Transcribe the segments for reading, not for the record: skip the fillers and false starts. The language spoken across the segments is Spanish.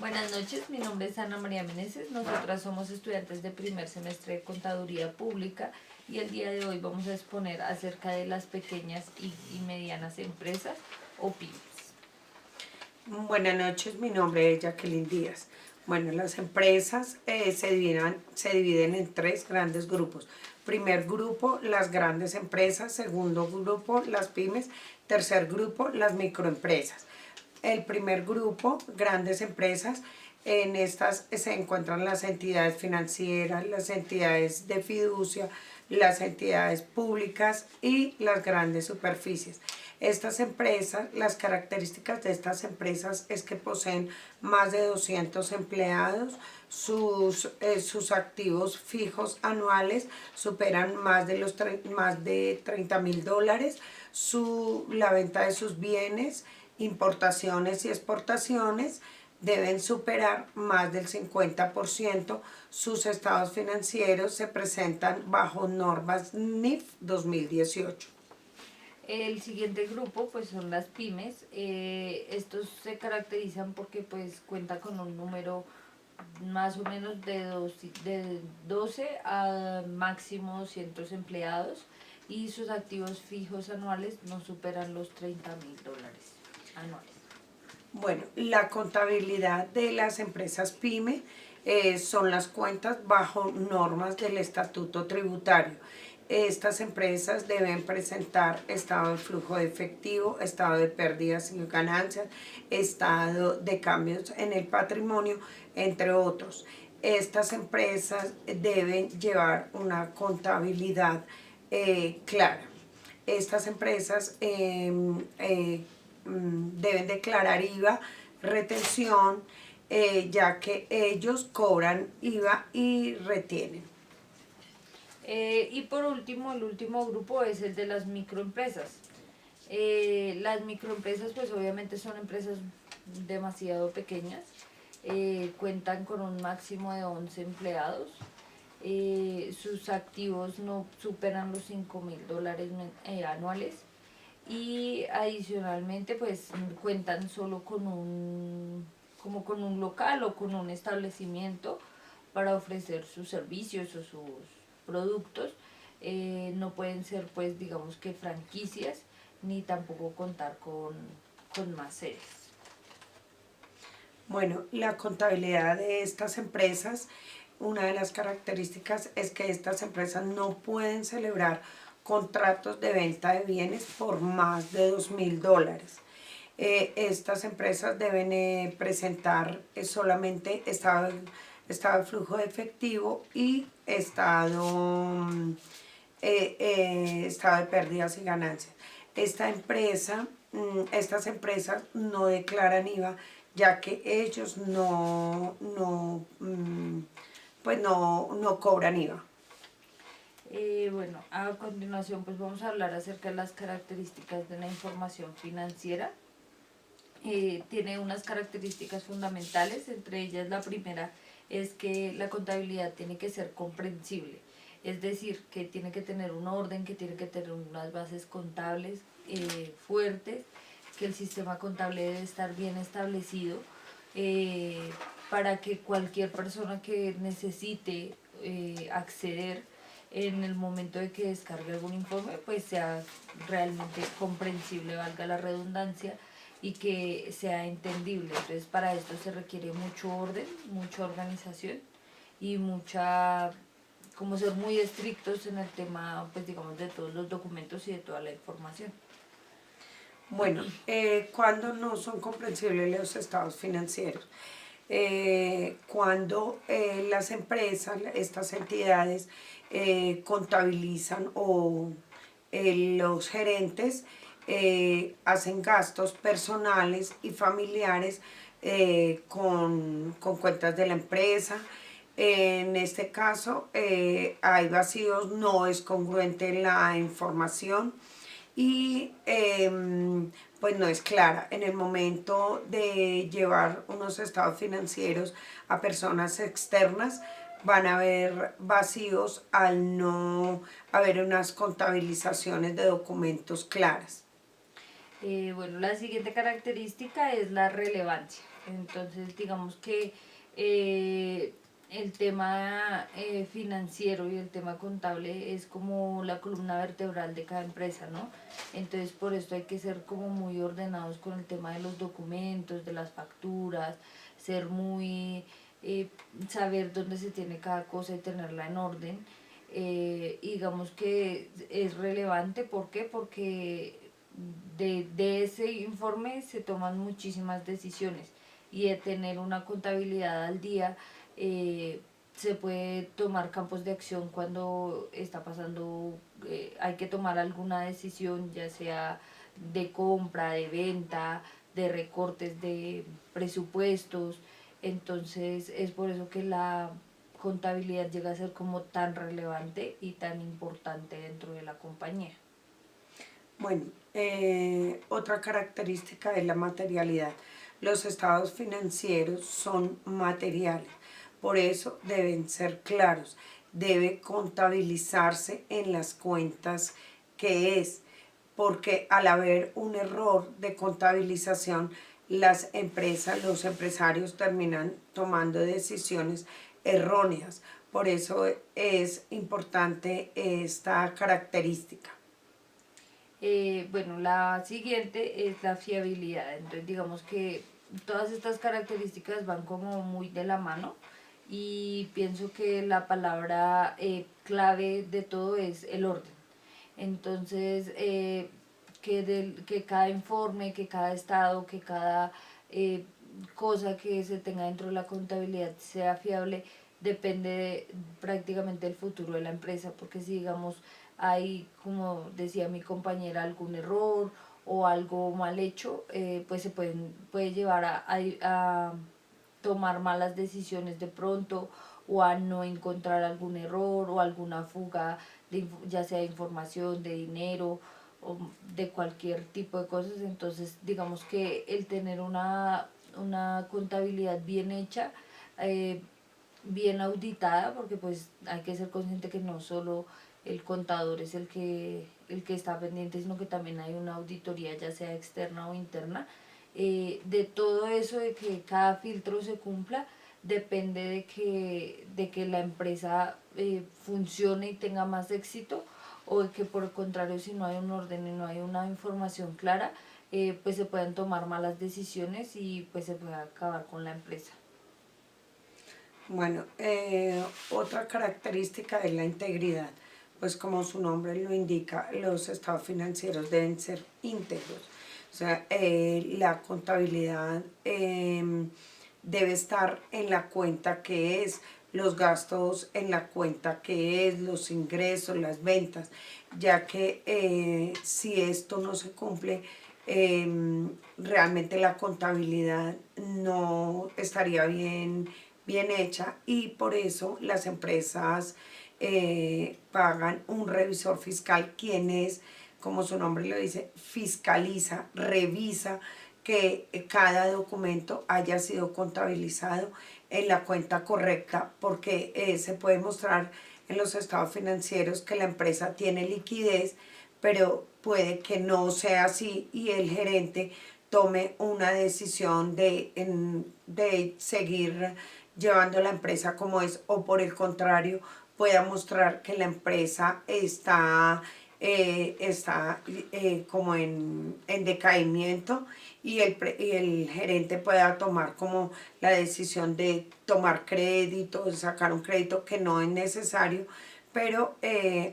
Buenas noches, mi nombre es Ana María Meneses, nosotras somos estudiantes de primer semestre de Contaduría Pública y el día de hoy vamos a exponer acerca de las pequeñas y medianas empresas o pymes. Buenas noches, mi nombre es Jacqueline Díaz. Bueno, las empresas se dividen en tres grandes grupos. Primer grupo, las grandes empresas. Segundo grupo, las pymes. Tercer grupo, las microempresas. El primer grupo, grandes empresas, en estas se encuentran las entidades financieras, las entidades de fiducia, las entidades públicas y las grandes superficies. Estas empresas, las características de estas empresas es que poseen más de 200 empleados, sus activos fijos anuales superan más de $30,000, la venta de sus bienes, importaciones y exportaciones deben superar más del 50%, sus estados financieros se presentan bajo normas NIF 2018. El siguiente grupo pues son las pymes. Estos se caracterizan porque pues cuentan con un número más o menos de 12 a máximo 200 empleados y sus activos fijos anuales no superan los $30,000 anuales. Bueno, la contabilidad de las empresas PYME son las cuentas bajo normas del estatuto tributario. Estas empresas deben presentar estado de flujo de efectivo, estado de pérdidas y ganancias, estado de cambios en el patrimonio, entre otros. Estas empresas deben llevar una contabilidad clara. Estas empresas deben declarar IVA, retención, ya que ellos cobran IVA y retienen. Y por último, el último grupo es el de las microempresas. Las microempresas pues obviamente son empresas demasiado pequeñas, cuentan con un máximo de 11 empleados, sus activos no superan los $5,000 anuales y adicionalmente pues cuentan solo con con un local o con un establecimiento para ofrecer sus servicios o sus productos. No pueden ser pues digamos que franquicias ni tampoco contar con más sedes. Bueno, la contabilidad de estas empresas, una de las características es que estas empresas no pueden celebrar contratos de venta de bienes por más de $2,000. Estas empresas deben presentar solamente estado de flujo de efectivo y estado de pérdidas y ganancias. Estas empresas no declaran IVA, ya que ellos no cobran IVA. Bueno, a continuación pues vamos a hablar acerca de las características de la información financiera. Tiene unas características fundamentales, entre ellas la primera es que la contabilidad tiene que ser comprensible, es decir, que tiene que tener un orden, que tiene que tener unas bases contables fuertes, que el sistema contable debe estar bien establecido para que cualquier persona que necesite acceder en el momento de que descargue algún informe pues sea realmente comprensible, valga la redundancia, y que sea entendible. Entonces para esto se requiere mucho orden, mucha organización y como ser muy estrictos en el tema, pues digamos, de todos los documentos y de toda la información. Bueno, cuando no son comprensibles los estados financieros, cuando las empresas, estas entidades contabilizan o los gerentes hacen gastos personales y familiares con cuentas de la empresa. En este caso hay vacíos, no es congruente la información y pues no es clara. En el momento de llevar unos estados financieros a personas externas van a haber vacíos al no haber unas contabilizaciones de documentos claras. Bueno, la siguiente característica es la relevancia. Entonces, digamos que el tema financiero y el tema contable es como la columna vertebral de cada empresa, ¿no? Entonces, por esto hay que ser como muy ordenados con el tema de los documentos, de las facturas, ser muy, eh, saber dónde se tiene cada cosa y tenerla en orden. Digamos que es relevante, ¿por qué? Porque de ese informe se toman muchísimas decisiones y de tener una contabilidad al día eh, se puede tomar campos de acción cuando está pasando, hay que tomar alguna decisión, ya sea de compra, de venta, de recortes de presupuestos. Entonces es por eso que la contabilidad llega a ser como tan relevante y tan importante dentro de la compañía. Bueno, otra característica es la materialidad. Los estados financieros son materiales, por eso deben ser claros. Debe contabilizarse en las cuentas que es, porque al haber un error de contabilización, las empresas, los empresarios terminan tomando decisiones erróneas. Por eso es importante esta característica. Bueno, la siguiente es la fiabilidad. Entonces, digamos que todas estas características van como muy de la mano y pienso que la palabra clave de todo es el orden. Entonces, que cada informe, que cada estado, que cada eh, cosa que se tenga dentro de la contabilidad sea fiable, depende prácticamente del futuro de la empresa, porque si digamos hay, como decía mi compañera, algún error o algo mal hecho, pues puede llevar a tomar malas decisiones de pronto o a no encontrar algún error o alguna fuga de, ya sea de información, de dinero o de cualquier tipo de cosas. Entonces digamos que el tener una contabilidad bien hecha, eh, bien auditada, porque pues hay que ser consciente que no solo el contador es el que está pendiente, sino que también hay una auditoría, ya sea externa o interna. De todo eso, de que cada filtro se cumpla, depende de que la empresa funcione y tenga más éxito, o de que por el contrario, si no hay un orden y no hay una información clara, pues se pueden tomar malas decisiones y pues se puede acabar con la empresa. Bueno, otra característica es la integridad, pues como su nombre lo indica, los estados financieros deben ser íntegros. O sea, la contabilidad debe estar en la cuenta que es, los gastos en la cuenta que es, los ingresos, las ventas, ya que si esto no se cumple, realmente la contabilidad no estaría bien hecha y por eso las empresas pagan un revisor fiscal, quien es, como su nombre lo dice, fiscaliza, revisa que cada documento haya sido contabilizado en la cuenta correcta, porque se puede mostrar en los estados financieros que la empresa tiene liquidez, pero puede que no sea así y el gerente tome una decisión de seguir llevando la empresa como es, o por el contrario pueda mostrar que la empresa está como en decaimiento y el gerente pueda tomar como la decisión de tomar crédito, de sacar un crédito que no es necesario, pero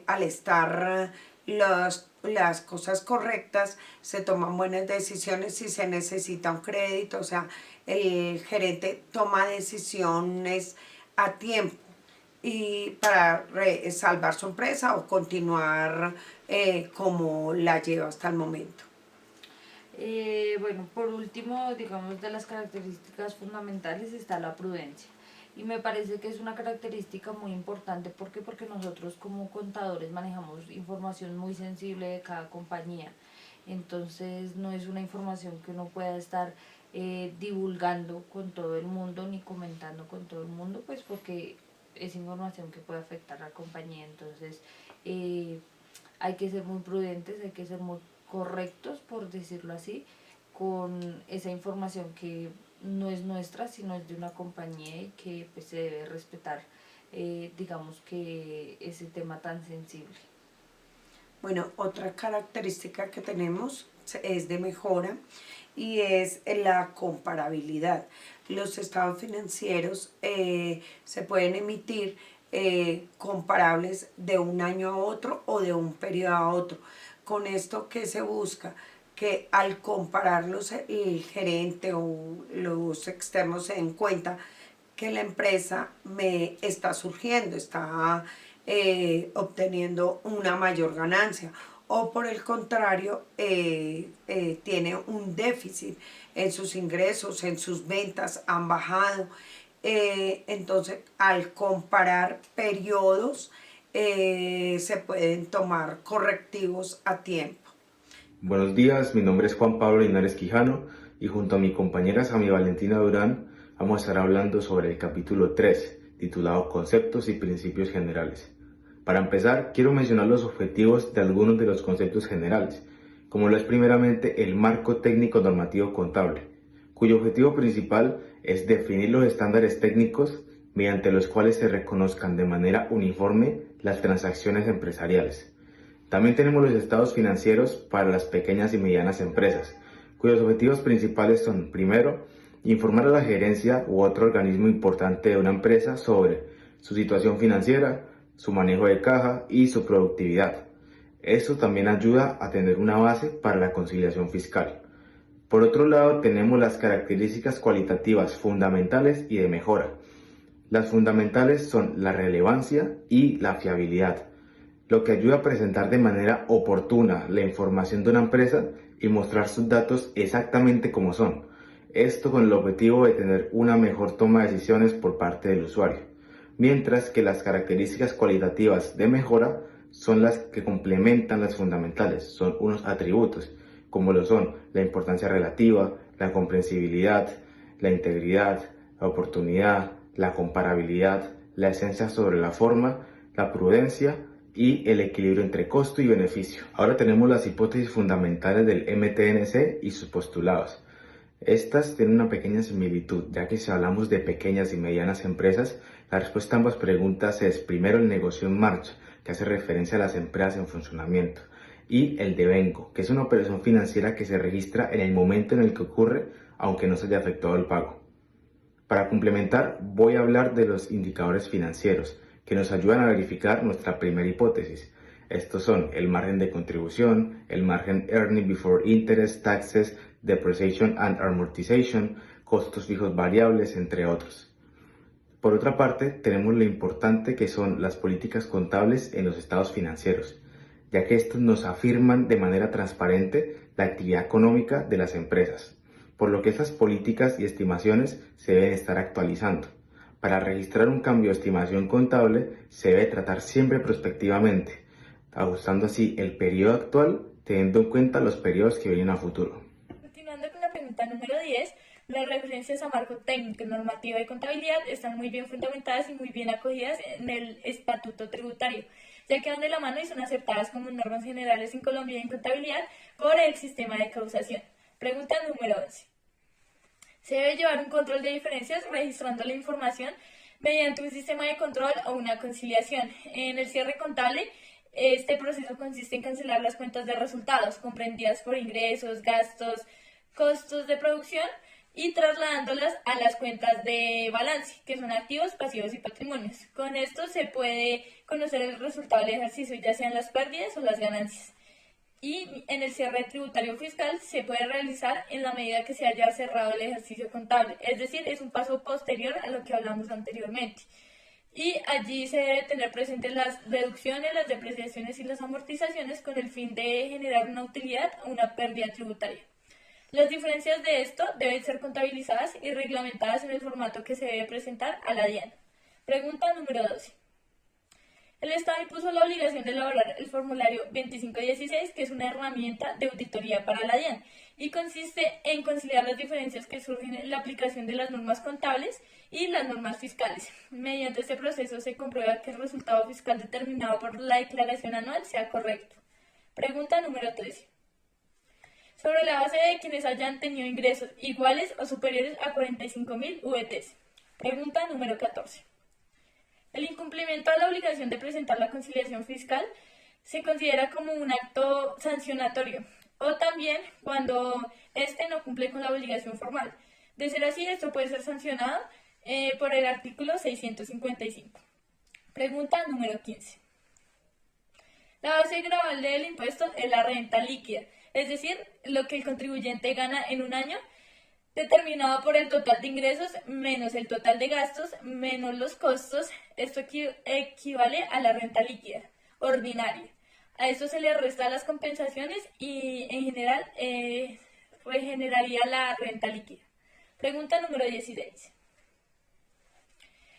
al estar las cosas correctas, se toman buenas decisiones si se necesita un crédito, o sea, el gerente toma decisiones a tiempo y para salvar su empresa o continuar como la lleva hasta el momento. Bueno, por último, digamos, de las características fundamentales está la prudencia. Y me parece que es una característica muy importante. ¿Por qué? Porque nosotros como contadores manejamos información muy sensible de cada compañía. Entonces no es una información que uno pueda estar divulgando con todo el mundo ni comentando con todo el mundo, pues porque es información que puede afectar a la compañía. Entonces eh, hay que ser muy prudentes, hay que ser muy correctos, por decirlo así, con esa información que no es nuestra, sino es de una compañía y que pues se debe respetar, digamos que ese tema tan sensible. Bueno, otra característica que tenemos es de mejora y es la comparabilidad. Los estados financieros se pueden emitir comparables de un año a otro o de un periodo a otro. Con esto, ¿qué se busca? Que al compararlos el gerente o los externos se den cuenta que la empresa me está surgiendo, está obteniendo una mayor ganancia, o por el contrario tiene un déficit en sus ingresos, en sus ventas han bajado. Entonces al comparar periodos se pueden tomar correctivos a tiempo. Buenos días, mi nombre es Juan Pablo Linares Quijano y junto a mi compañera Sami Valentina Durán vamos a estar hablando sobre el capítulo 3, titulado Conceptos y Principios Generales. Para empezar, quiero mencionar los objetivos de algunos de los conceptos generales, como lo es primeramente el marco técnico normativo contable, cuyo objetivo principal es definir los estándares técnicos mediante los cuales se reconozcan de manera uniforme las transacciones empresariales. También tenemos los estados financieros para las pequeñas y medianas empresas, cuyos objetivos principales son, primero, informar a la gerencia u otro organismo importante de una empresa sobre su situación financiera, su manejo de caja y su productividad. Esto también ayuda a tener una base para la conciliación fiscal. Por otro lado, tenemos las características cualitativas fundamentales y de mejora. Las fundamentales son la relevancia y la fiabilidad, lo que ayuda a presentar de manera oportuna la información de una empresa y mostrar sus datos exactamente como son. Esto con el objetivo de tener una mejor toma de decisiones por parte del usuario. Mientras que las características cualitativas de mejora son las que complementan las fundamentales, son unos atributos, como lo son la importancia relativa, la comprensibilidad, la integridad, la oportunidad, la comparabilidad, la esencia sobre la forma, la prudencia y el equilibrio entre costo y beneficio. Ahora tenemos las hipótesis fundamentales del MTNC y sus postulados. Estas tienen una pequeña similitud, ya que si hablamos de pequeñas y medianas empresas, la respuesta a ambas preguntas es primero el negocio en marcha, que hace referencia a las empresas en funcionamiento, y el devengo, que es una operación financiera que se registra en el momento en el que ocurre, aunque no se haya efectuado el pago. Para complementar, voy a hablar de los indicadores financieros, que nos ayudan a verificar nuestra primera hipótesis. Estos son el margen de contribución, el margen Earning Before Interest, Taxes, Depreciation and Amortization, costos fijos variables, entre otros. Por otra parte, tenemos lo importante que son las políticas contables en los estados financieros, ya que estos nos afirman de manera transparente la actividad económica de las empresas, por lo que estas políticas y estimaciones se deben estar actualizando. Para registrar un cambio de estimación contable se debe tratar siempre prospectivamente, ajustando así el periodo actual teniendo en cuenta los periodos que vienen a futuro. Continuando con la pregunta número 10, las referencias a marco técnico, normativo y contabilidad están muy bien fundamentadas y muy bien acogidas en el estatuto tributario, ya que van de la mano y son aceptadas como normas generales en Colombia en contabilidad por el sistema de causación. Pregunta número 11. Se debe llevar un control de diferencias registrando la información mediante un sistema de control o una conciliación. En el cierre contable, este proceso consiste en cancelar las cuentas de resultados, comprendidas por ingresos, gastos, costos de producción, y trasladándolas a las cuentas de balance, que son activos, pasivos y patrimonios. Con esto se puede conocer el resultado del ejercicio, ya sean las pérdidas o las ganancias. Y en el cierre tributario fiscal se puede realizar en la medida que se haya cerrado el ejercicio contable, es decir, es un paso posterior a lo que hablamos anteriormente. Y allí se debe tener presentes las deducciones, las depreciaciones y las amortizaciones con el fin de generar una utilidad o una pérdida tributaria. Las diferencias de esto deben ser contabilizadas y reglamentadas en el formato que se debe presentar a la DIAN. Pregunta número 12. El Estado impuso la obligación de elaborar el formulario 2516, que es una herramienta de auditoría para la DIAN, y consiste en conciliar las diferencias que surgen en la aplicación de las normas contables y las normas fiscales. Mediante este proceso se comprueba que el resultado fiscal determinado por la declaración anual sea correcto. Pregunta número 13. sobre la base de quienes hayan tenido ingresos iguales o superiores a 45.000 VTs. Pregunta número 14. El incumplimiento de la obligación de presentar la conciliación fiscal se considera como un acto sancionatorio, o también cuando éste no cumple con la obligación formal. De ser así, esto puede ser sancionado por el artículo 655. Pregunta número 15. La base gravable del impuesto es la renta líquida, es decir, lo que el contribuyente gana en un año, determinado por el total de ingresos menos el total de gastos menos los costos. Esto equivale a la renta líquida ordinaria. A esto se le resta las compensaciones y en general regeneraría la renta líquida. Pregunta número 16.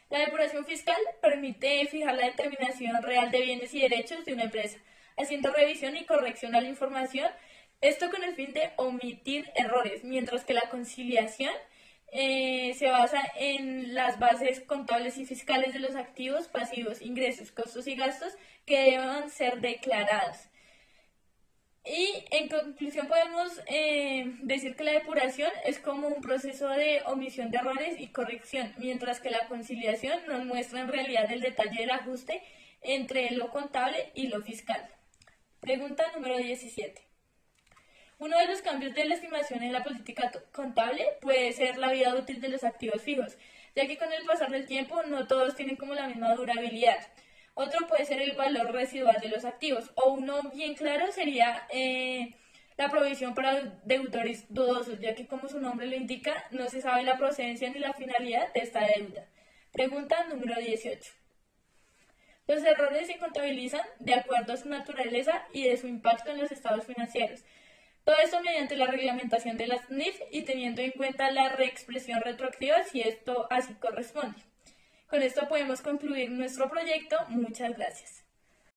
La depuración fiscal permite fijar la determinación real de bienes y derechos de una empresa, haciendo revisión y corrección a la información, esto con el fin de omitir errores, mientras que la conciliación se basa en las bases contables y fiscales de los activos, pasivos, ingresos, costos y gastos que deban ser declarados. Y en conclusión podemos decir que la depuración es como un proceso de omisión de errores y corrección, mientras que la conciliación nos muestra en realidad el detalle del ajuste entre lo contable y lo fiscal. Pregunta número 17. Uno de los cambios de la estimación en la política contable puede ser la vida útil de los activos fijos, ya que con el pasar del tiempo no todos tienen como la misma durabilidad. Otro puede ser el valor residual de los activos, o uno bien claro sería la provisión para deudores dudosos, ya que como su nombre lo indica, no se sabe la procedencia ni la finalidad de esta deuda. Pregunta número 18. Los errores se contabilizan de acuerdo a su naturaleza y de su impacto en los estados financieros. Todo esto mediante la reglamentación de las NIF y teniendo en cuenta la reexpresión retroactiva si esto así corresponde. Con esto podemos concluir nuestro proyecto. Muchas gracias.